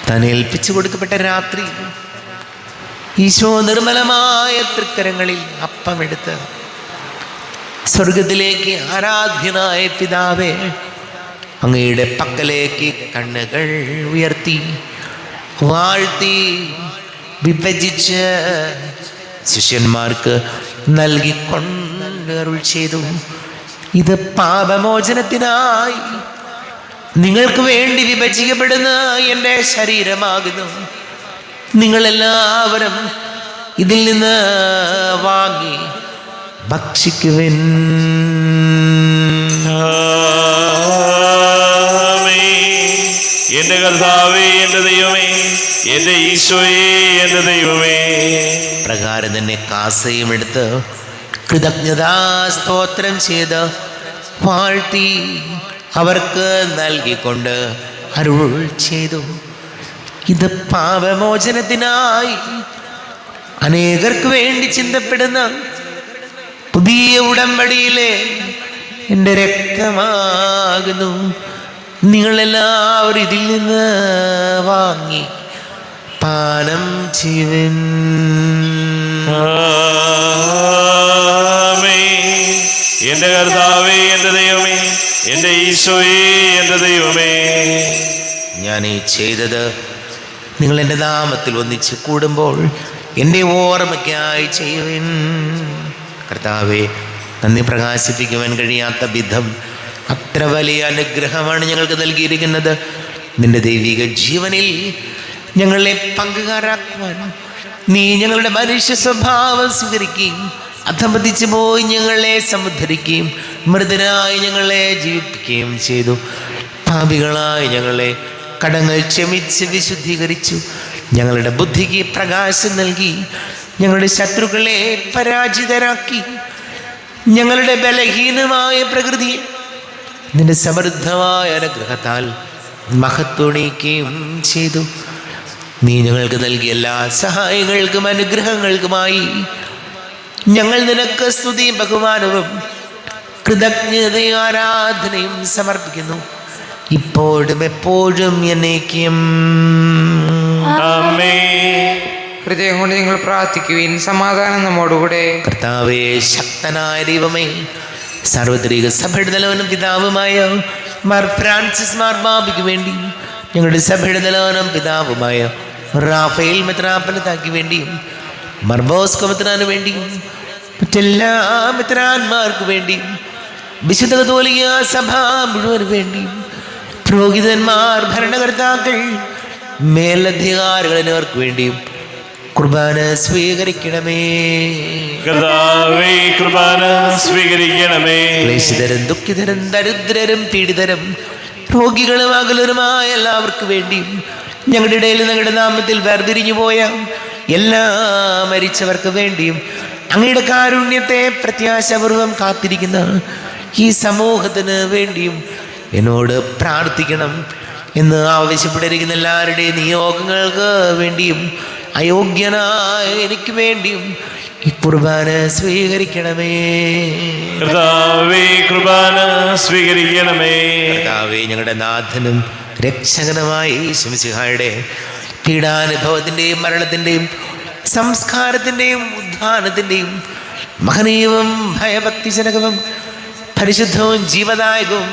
താൻ ഏൽപ്പിച്ചു കൊടുക്കപ്പെട്ട രാത്രി ഈശോ നിർമ്മലമായ തൃക്കരങ്ങളിൽ അപ്പമെടുത്ത് സ്വർഗത്തിലേക്ക് ആരാധ്യനായ പിതാവേ അങ്ങയുടെ പക്കലേക്ക് കണ്ണുകൾ ഉയർത്തി വാഴ്ത്തി വിഭജിച്ച് ശിഷ്യന്മാർക്ക് നൽകിക്കൊണ്ട് അരുൾ ചെയ്തു, ഇത് പാപമോചനത്തിനായി നിങ്ങൾക്ക് വേണ്ടി വിഭജിക്കപ്പെടുന്ന എൻ്റെ ശരീരമാകുന്നു. നിങ്ങളെല്ലാവരും ഇതിൽ നിന്ന് വാങ്ങി ഭക്ഷിക്കുവിൻ. എന്റെ കർത്താവേ, എന്റെ ദൈവമേ, എന്റെ ഈശോയേ, എന്റെ ദൈവമേ. പ്രകാരം തന്നെ കാസയും എടുത്ത് കൃതജ്ഞതാ സ്തോത്രം ചെയ്ത് വാഴ്ത്തി അവർക്ക് നൽകിക്കൊണ്ട് അരുൾ ചെയ്തു, ഇത് പാപമോചനത്തിനായി അനേകർക്ക് വേണ്ടി ചിന്തപ്പെടുന്ന പുതിയ ഉടമ്പടിയിലെ എൻ്റെ രക്തമാകുന്നു. നിങ്ങളെല്ലാവരും ഇതിൽ നിന്ന് വാങ്ങി പാനം ചെയ്യുവിൻ. എന്റെ കർത്താവേ, എന്റെ ദൈവമേ, എന്റെ ഈശോയേ, എന്റെ ദൈവമേ. ഞാൻ ഈ ചെയ്തത് നിങ്ങൾ എൻ്റെ നാമത്തിൽ ഒന്നിച്ച് കൂടുമ്പോൾ എൻ്റെ ഓർമ്മയ്ക്കായി ചെയ്യുവിൻ. കർത്താവേ, നന്ദി പ്രകാശിപ്പിക്കുവാൻ കഴിയാത്ത വിധം അത്ര വലിയ അനുഗ്രഹമാണ് ഞങ്ങൾക്ക് നൽകിയിരിക്കുന്നത്. നിന്റെ ദൈവിക ജീവനിൽ ഞങ്ങളെ പങ്കുകാരാക്കുവാൻ നീ ഞങ്ങളുടെ മനുഷ്യ സ്വഭാവം സ്വീകരിക്കുകയും അധമതിച്ചു പോയി ഞങ്ങളെ സമുദ്ധരിക്കുകയും മൃതരായി ഞങ്ങളെ ജീവിപ്പിക്കുകയും ചെയ്തു. പാപികളായി ഞങ്ങളെ കടങ്ങൾ ക്ഷമിച്ച് വിശുദ്ധീകരിച്ചു. ഞങ്ങളുടെ ബുദ്ധിക്ക് പ്രകാശം നൽകി ഞങ്ങളുടെ ശത്രുക്കളെ പരാജിതരാക്കി. ഞങ്ങളുടെ ബലഹീനമായ പ്രകൃതിയെ നിന്റെ സമൃദ്ധമായ അനുഗ്രഹത്താൽ മഹത്വണിക്കുകയും ചെയ്തു. നീ ഞങ്ങൾക്ക് നൽകിയ എല്ലാ സഹായങ്ങൾക്കും അനുഗ്രഹങ്ങൾക്കുമായി ഞങ്ങൾ നിനക്ക് സ്തുതിയും ബഹുമാനവും കൃതജ്ഞതയും ആരാധനയും സമർപ്പിക്കുന്നു, ഇപ്പോഴും എപ്പോഴും എന്നേക്കും. ഹൃദയം കൊണ്ട് നിങ്ങൾ പ്രാർത്ഥിക്കുവിൻ. സമാധാനം നമ്മോടുകൂടെ. കർത്താവേ, ശക്തനായ ദൈവമേ, സാർവത്രിക സഭയുടെ തലവനും പിതാവുമായ മാർ ഫ്രാൻസിസ് മാർബാബയ്ക്ക് വേണ്ടി, ഞങ്ങളുടെ സഭയുടെ തലവനും പിതാവുമായ റാഫേൽ മെത്രാപ്പനത്താക്ക് വേണ്ടിയും, മർബോസ്കോ മെത്രാന് വേണ്ടിയും, മറ്റെല്ലാ മെത്രാന്മാർക്ക് വേണ്ടിയും, വിശുദ്ധ കത്തോലിക്ക സഭ മുഴുവൻ വേണ്ടിയും, പുരോഹിതന്മാർ, ഭരണകർത്താക്കൾ, മേലധികാരികൾ എന്നിവർക്ക് വേണ്ടിയും കുർബാന സ്വീകരിക്കണമേ. കർത്താവേ, കുർബാന സ്വീകരിക്കണമേ. ക്ലേശിതരും ദുഃഖിതരും ദരിദ്രരും പീഡിതരും രോഗികളും അകലരുമായ എല്ലാവർക്കും വേണ്ടിയും, ഞങ്ങളുടെ ഇടയിൽ ഞങ്ങളുടെ നാമത്തിൽ വേർതിരിഞ്ഞു പോയ എല്ലാ മരിച്ചവർക്ക് വേണ്ടിയും, അങ്ങയുടെ കാരുണ്യത്തെ പ്രത്യാശപൂർവം കാത്തിരിക്കുന്ന ഈ സമൂഹത്തിന് വേണ്ടിയും എന്നോട് പ്രാർത്ഥിക്കണം എന്ന് ആവശ്യപ്പെട്ടിരിക്കുന്ന എല്ലാവരുടെയും നിയോഗങ്ങൾക്ക് വേണ്ടിയും, അയോഗ്യനായ എനിക്ക് വേണ്ടിയും ഈ കുർബാന സ്വീകരിക്കണമേ. കർത്താവേ, കുർബാന സ്വീകരിക്കണമേ. കർത്താവേ, ഞങ്ങളുടെ നാഥനും രക്ഷകനുമായ യേശു മിശിഹായുടെ പീഡാനുഭവത്തിൻ്റെയും മരണത്തിൻ്റെയും സംസ്കാരത്തിൻ്റെയും ഉദ്ധാനത്തിൻ്റെയും മഹനീയവും ഭയഭക്തിജനകവും പരിശുദ്ധവും ജീവദായകവും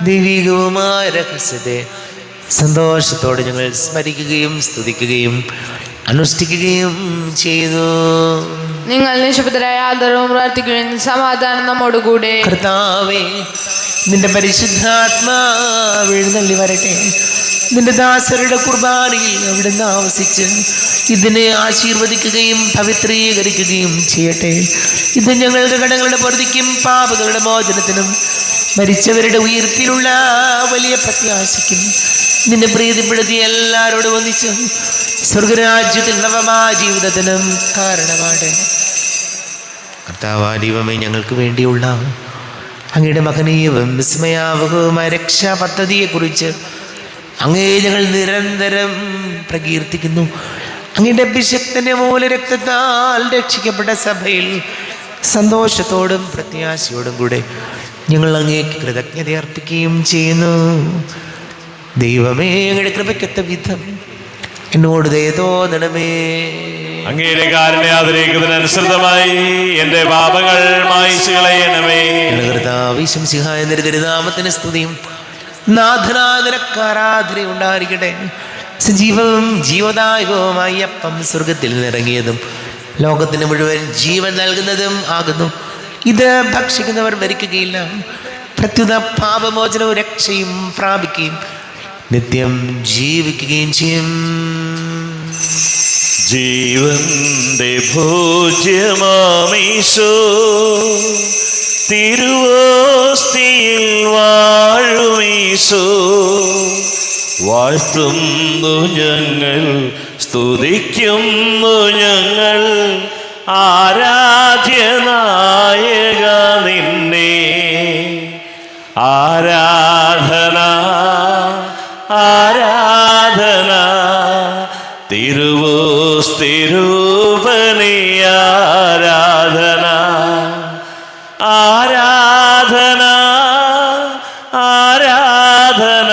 ദൈവികവുമായ രഹസ്യത്തെ സന്തോഷത്തോടെ ഞങ്ങൾ സ്മരിക്കുകയും സ്തുതിക്കുകയും അനുഷ്ഠിക്കുകയും ചെയ്യുന്നു. നിങ്ങൾ നിശബ്ദരായ ആദരവും പ്രാർത്ഥിക്കുകയും സമാധാനം നമ്മോടുകൂടെ. കർത്താവേ, നിന്റെ പരിശുദ്ധാത്മാവ് എഴുന്നള്ളി വരട്ടെ. നിന്റെ ദാസരുടെ കുർബാനയിൽ അവിടുന്ന് ആവസിച്ച് ഇതിനെ ആശീർവദിക്കുകയും പവിത്രീകരിക്കുകയും ചെയ്യട്ടെ. ഇത് ഞങ്ങളുടെ കടങ്ങളുടെ പൊറുതിക്കും പാപങ്ങളുടെ മോചനത്തിനും മരിച്ചവരുടെ ഉയർപ്പിലുള്ള വലിയ പ്രത്യാശയ്ക്കും നിന്നെ പ്രീതിപ്പെടുത്തി എല്ലാവരോടും ഒന്നിച്ച് സ്വർഗരാജ്യത്തിൽ നവമായ ജീവിതത്തിനും കാരണമാണ്. കർത്താവായ ദൈവമേ, ഞങ്ങൾക്ക് വേണ്ടിയുള്ള അങ്ങയുടെ മഹനീയവും വിസ്മയാവഹവുമായ രക്ഷാ പദ്ധതിയെക്കുറിച്ച് അങ്ങേ ഞങ്ങൾ നിരന്തരം പ്രകീർത്തിക്കുന്നു. അങ്ങയുടെ അഭിഷക്തന്റെ മൂലരക്തത്താൽ രക്ഷിക്കപ്പെട്ട സഭയിൽ സന്തോഷത്തോടും പ്രത്യാശയോടും കൂടെ ഞങ്ങൾ അങ്ങേക്ക് കൃതജ്ഞത അർപ്പിക്കുകയും ചെയ്യുന്നു. ദൈവമേ, അങ്ങയുടെ കൃപയ്ക്കൊത്ത വിധം എന്നോട് ദയ തോന്നണമേ. അങ്ങയുടെ കാരുണ്യം ആദരിക്കുന്നതിനനുസൃതമായി എന്റെ പാപങ്ങൾ മായിച്ചു കളയണമേ. കർത്താവേ, ശംസിഹായ നിന്റെ തിരുനാമത്തിന് സ്തുതിയും നാഥനാഥനക്കാരാധന ഉണ്ടായിരിക്കട്ടെ. സജീവവും ജീവദായകവുമായി അപ്പം സ്വർഗത്തിൽ നിന്നിറങ്ങിയതും ലോകത്തിന് മുഴുവൻ ജീവൻ നൽകുന്നതും ആകുന്നു. ഇത് ഭക്ഷിക്കുന്നവർ മരിക്കുകയില്ല, പ്രത്യുത പാപമോചനവും രക്ഷയും പ്രാപിക്കുകയും നിത്യം ജീവിക്കുകയും ചെയ്യും. ജീവന്റെ ഭോജ്യമാമീശോ തിരുവോസ്തിയിൽ വാഴുമീശോ, വാഴ്ത്തുന്നു ഞങ്ങൾ, സ്തുതിക്കുന്നു ഞങ്ങൾ ആരാധ്യനായക നിന്നെ. ആരാധന ആരാധന തിരുവോസ്തിരൂപനീ ആരാധന. ആരാധന ആരാധന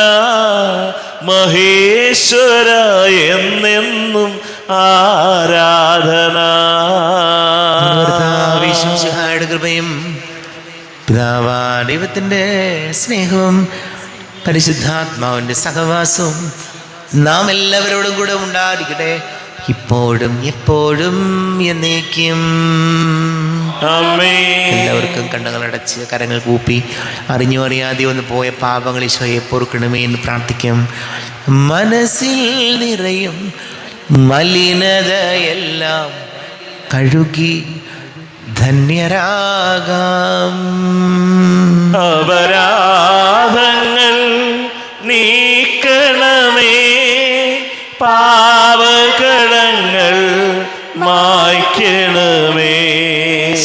മഹേശ്വര എന്നെന്നും ആരാധന. കൃപയും പിതാവാ ദൈവത്തിൻ്റെ സ്നേഹവും പരിശുദ്ധാത്മാവിൻ്റെ സഹവാസവും നാം എല്ലാവരോടും കൂടെ ഉണ്ടായിരിക്കട്ടെ, ഇപ്പോഴും എപ്പോഴും എന്നേക്കും. എല്ലാവർക്കും കണ്ണുകളടച്ച് കരങ്ങൾ കൂപ്പി അറിഞ്ഞോ അറിയാതെ ഒന്ന് പോയ പാപങ്ങൾ ഈശോയെ പൊറുക്കണമേ എന്ന് പ്രാർത്ഥിക്കും. മനസ്സിൽ നിറയും മലിനതയെല്ലാം കഴുകി ധന്യരാകാം. അപരാധങ്ങൾ നീക്കണമേ, പാവകടങ്ങൾ മായ്ക്കണമേ.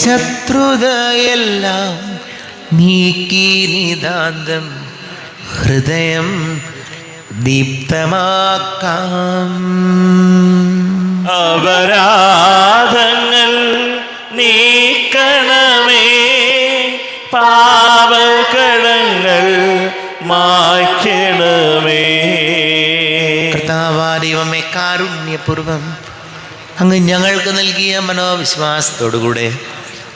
ശത്രുതയെല്ലാം നീക്കി നിതാന്തം ഹൃദയം ദീപ്തമാക്കാം. അപരാധങ്ങൾ നീക്കണമേ, പാവകടങ്ങൾ മായ്ക്കണമേ. കർത്താവായ ദൈവമേ, കാരുണ്യപൂർവം അങ്ങ് ഞങ്ങൾക്ക് നൽകിയ മനോവിശ്വാസത്തോടുകൂടെ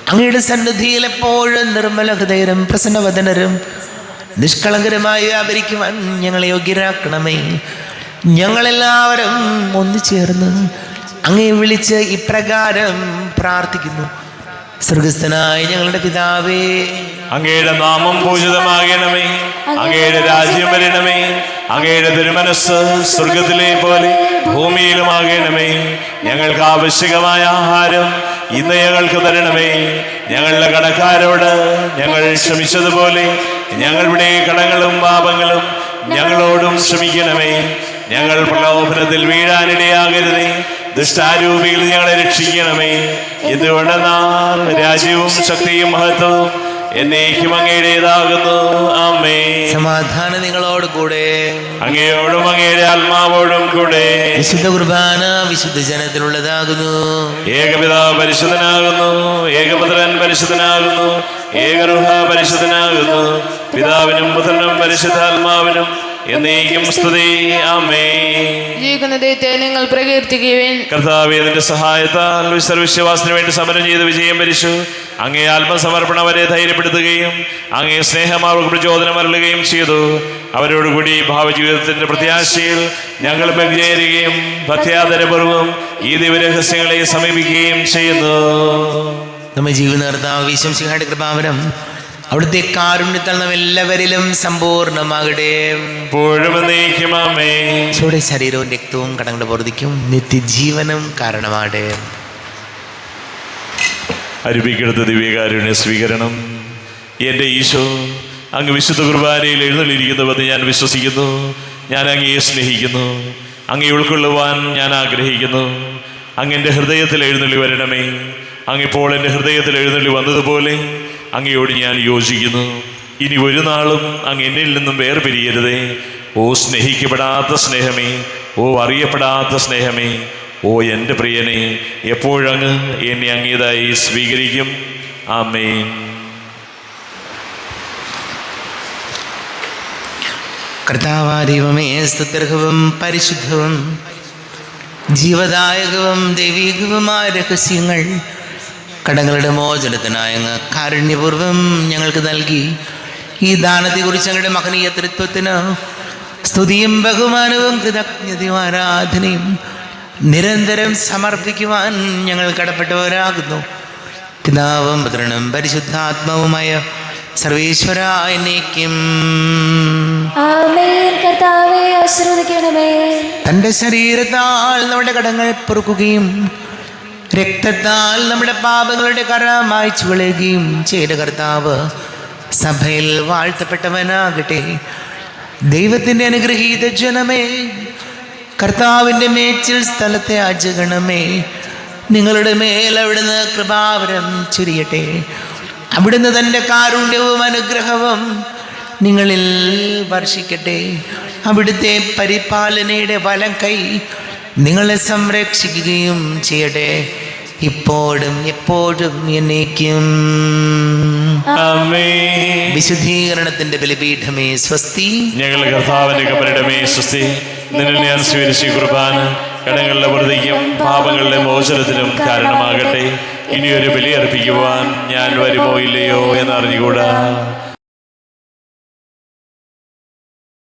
അങ്ങയുടെ സന്നിധിയിൽ എപ്പോഴും നിർമ്മല ഹൃദയരും പ്രസന്നവദനരും നിഷ്കളങ്കരമായി വ്യാപരിക്കുവാൻ ഞങ്ങളെ യോഗ്യരാക്കണമേ. ഞങ്ങളെല്ലാവരും ഒന്നുചേർന്ന് അങ്ങയെ വിളിച്ച് ഇപ്രകാരം പ്രാർത്ഥിക്കുന്നു. സ്വർഗസ്ഥനായ ഞങ്ങളുടെ പിതാവേ, അങ്ങയുടെ നാമം പൂജിതമാകണമേ, അങ്ങയുടെ രാജ്യം വരണമേ, അങ്ങയുടെ തിരുമനസ്സ് സ്വർഗത്തിലെ പോലെ ഭൂമിയിലുമാകണമേ. ഞങ്ങൾക്ക് ആവശ്യകമായ ആഹാരം ഇന്ന് ഞങ്ങൾക്ക് തരണമേ. ഞങ്ങളുടെ കടക്കാരോട് ഞങ്ങൾ ക്ഷമിച്ചതുപോലെ ഞങ്ങളുടെ കടങ്ങളും പാപങ്ങളും ഞങ്ങളോടും ക്ഷമിക്കണമേ. ഞങ്ങൾ പ്രലോഭനത്തിൽ വീഴാനിടയാകരുതേ, ദുഷ്ടാരൂപിയിൽ ഞങ്ങളെ രക്ഷിക്കണമേ. എന്തുകൊണ്ടെന്നാൽ രാജ്യവും ശക്തിയും മഹത്വവും എന്നേക്കും അങ്ങയുടേതാകുന്നു. ആമേൻ. സമാധാനം നിങ്ങളോട് കൂടെ, അങ്ങയോടും അങ്ങയുടെ ആത്മാവോടും കൂടെ. വിശുദ്ധ കുർബാന വിശുദ്ധ ജനത്തിലുള്ളതാകുന്നു. ഏകപിതാവ് പരിശുദ്ധനാകുന്നു, ഏകപുത്രൻ പരിശുദ്ധനാകുന്നു, ഏകറുഹ പരിശുദ്ധനാകുന്നു. പിതാവിനും പുത്രനും പരിശുദ്ധാത്മാവിനും എന്നേക്കും സ്തുതി. ആമേൻ. ജീവിക്കുന്ന ദൈവത്തെ നിങ്ങൾ പ്രകീർത്തിക്കുവിൻ. കർത്താവേ, നിന്റെ സഹായത്താൽ സർവ്വവിശ്വാസത്തിന് വേണ്ടി സമരം ചെയ്ത് വിജയം വരിച്ചു. അങ്ങേ ആത്മസമർപ്പണം അവരെ ധൈര്യപ്പെടുത്തുകയും അങ്ങേ സ്നേഹം അവർക്ക് പ്രചോദനം അരുളുകയും ചെയ്തു. അവരോടുകൂടി ഭാവജീവിതത്തിന്റെ പ്രത്യാശയിൽ ഞങ്ങൾ പങ്കുചേരുകയും ഭക്ത്യാദരപൂർവ്വം ഈ ദിവ്യരഹസ്യങ്ങളെ സമീപിക്കുകയും ചെയ്യുന്നു. നമ്മെ ജീവന കർത്താവ് വിശംസിഹായുടെ കൃപാവരം അവിടുത്തെ കാരുണ്യത്താൽ നാം എല്ലാവരിലും സമ്പൂർണ്ണമാകട്ടെ. ഈശോയുടെ ശരീരവും രക്തവും കടങ്ങളുടെ പൊറുതിക്കും നിത്യജീവനും കാരണമാകട്ടെ. അരുവിക്കെടുത്ത ദിവ്യകാരുണ്യ സ്വീകരണം. എൻ്റെ ഈശോ, അങ്ങ് വിശുദ്ധ കുർബാനയിൽ എഴുന്നള്ളിയിരിക്കുന്നുവെന്ന് ഞാൻ വിശ്വസിക്കുന്നു. ഞാൻ അങ്ങയെ സ്നേഹിക്കുന്നു. അങ്ങയെ ഉൾക്കൊള്ളുവാൻ ഞാൻ ആഗ്രഹിക്കുന്നു. അങ്ങെൻ്റെ ഹൃദയത്തിൽ എഴുന്നള്ളി വരണമേ. അങ്ങിപ്പോൾ എൻ്റെ ഹൃദയത്തിൽ എഴുന്നള്ളി വന്നതുപോലെ അങ്ങയോട് ഞാൻ യോജിക്കുന്നു. ഇനി ഒരു നാളും അങ്ങ് എന്നിൽ നിന്നും വേർപിരിയരുതേ. ഓ സ്നേഹിക്കപ്പെടാത്ത സ്നേഹമേ, ഓ അറിയപ്പെടാത്ത സ്നേഹമേ, ഓ എൻ്റെ പ്രിയനെ, എപ്പോഴങ്ങ് എന്നെ അങ്ങേതായി സ്വീകരിക്കും. ആമേൻ. കർത്താവാദൈവമേ, സ്തുത്യർഹവും പരിശുദ്ധവും ജീവദായകവും ദൈവീകവുമായ രഹസ്യങ്ങൾ കടങ്ങളുടെ മോചനത്തിനായ അങ്ങ് കാരുണ്യപൂർവ്വം ഞങ്ങൾക്ക് നൽകി. ഈ ദാനത്തെക്കുറിച്ച് ഞങ്ങളുടെ മഹനീയ തൃത്വത്തിന് സ്തുതിയും ബഹുമാനവും കൃതജ്ഞതയും ആരാധനയും നിരന്തരം സമർപ്പിക്കുവാൻ ഞങ്ങൾ കടപ്പെട്ടവരാകുന്നു. പിതാവും പുത്രനും പരിശുദ്ധാത്മാവുമായ സർവേശ്വര എന്നേക്കും. തൻ്റെ ശരീരത്താൽ നമ്മുടെ കടങ്ങൾ പൊറുക്കുകയും രക്തത്താൽ നമ്മുടെ പാപങ്ങളുടെ കറ മായ്ച്ചു കളയുകയും ചെയ്ത കർത്താവ് സഭയിൽ വാഴ്ത്തപ്പെട്ടവനാകട്ടെ. ദൈവത്തിൻ്റെ അനുഗ്രഹീത ജനമേ, കർത്താവിൻ്റെ മേച്ചിൽ സ്ഥലത്തെ അജഗണമേ, നിങ്ങളുടെ മേൽ അവിടുന്ന് കൃപാവരം ചൊരിയട്ടെ. അവിടുന്ന് തൻ്റെ കാരുണ്യവും അനുഗ്രഹവും നിങ്ങളിൽ വർഷിക്കട്ടെ. അവിടുത്തെ പരിപാലനയുടെ വലം കൈ നിങ്ങളെ സംരക്ഷിക്കുകയും ചെയ്യട്ടെ, ഇപ്പോഴും എപ്പോഴും എന്നേക്കും. വിശുദ്ധീകരണത്തിന്റെ ബലിപീഠമേ സ്വസ്തി. ഞങ്ങളുടെ കർത്താവിന്റെ കബറിടമേ സ്വസ്തി. നിന്നെ ഞാൻ സ്വീകരിച്ച കുർബാന കടങ്ങളുടെ വെറുതെയും പാപങ്ങളുടെ മോചനത്തിനും കാരണമാകട്ടെ. ഇനിയൊരു ബലി അർപ്പിക്കുവാൻ ഞാൻ വരുമോ ഇല്ലയോ എന്നറിഞ്ഞുകൂടാ.